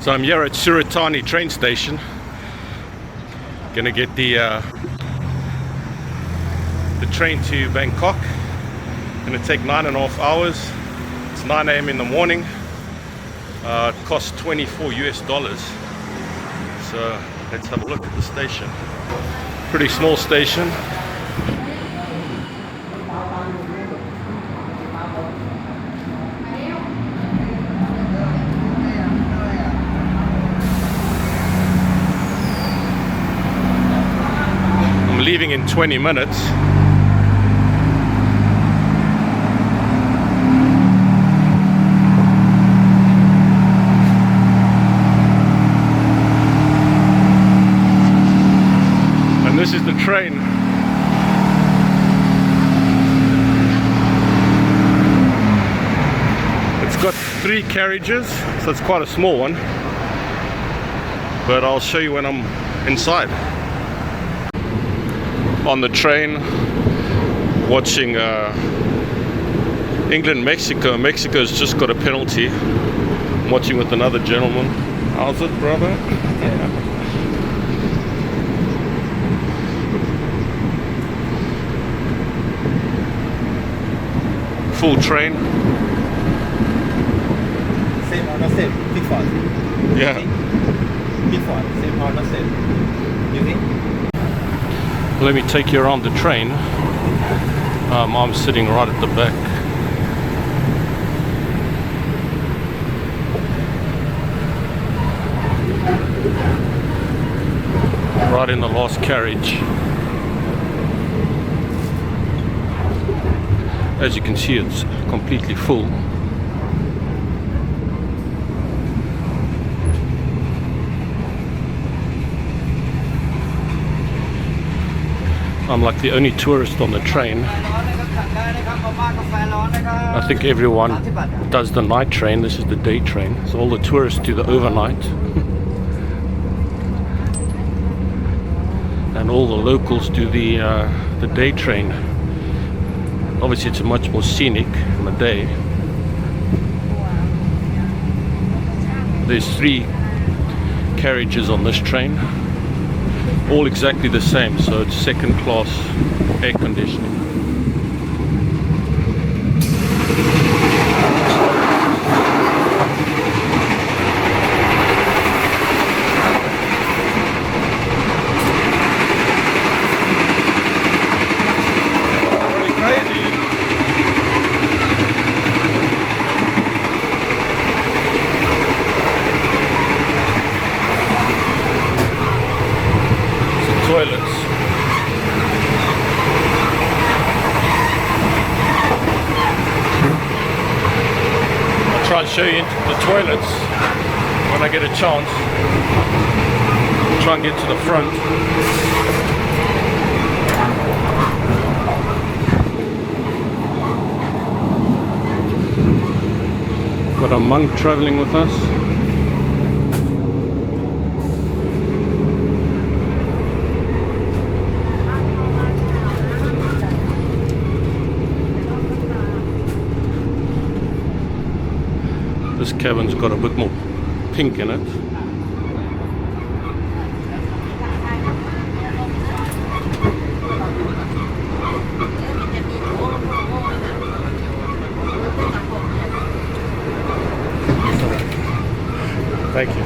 So I'm here at Surat Thani train station. Gonna get the train to Bangkok. Gonna take 9.5 hours. It's 9 a.m. in the morning. It costs $24 US. So let's have a look at the station. Pretty small station. I'm leaving in 20 minutes. And this is the train. It's got 3 carriages, so it's quite a small one. But I'll show you when I'm inside. On the train, watching England-Mexico. Mexico's just got a penalty. I'm watching with another gentleman. How's it, brother? Yeah. Full train. Same or not same? Big one. Yeah. Big one. Same or not same? You think? Let me take you around the train. I'm sitting right at the back. Right in the last carriage. As you can see, it's completely full. I'm like the only tourist on the train. I think everyone does the night train. This is the day train. So all the tourists do the overnight. And all the locals do the day train. Obviously it's much more scenic in the day. There's 3 carriages on this train. All exactly the same, so it's second class air conditioning. Pretty crazy. Toilets. I'll try and show you the toilets when I get a chance. Try and get to the front. Got a monk traveling with us. This cabin's got a bit more pink in it. Thank you.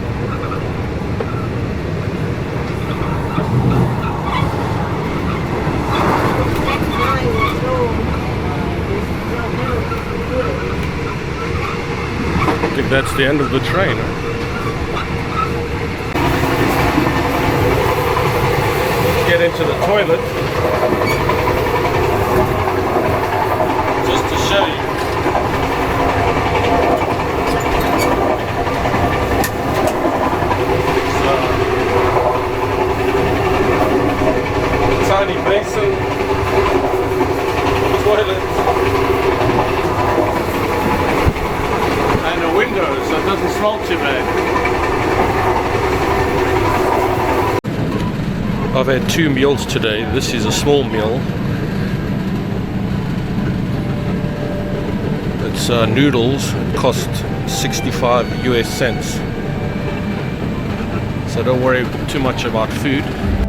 I think that's the end of the train. Let's get into the toilet. Just to show you. It's tiny basin, toilet. And a window, so it doesn't smell too bad. I've had 2 meals today. This is a small meal. It's noodles. It cost 65 US cents. so don't worry too much about food.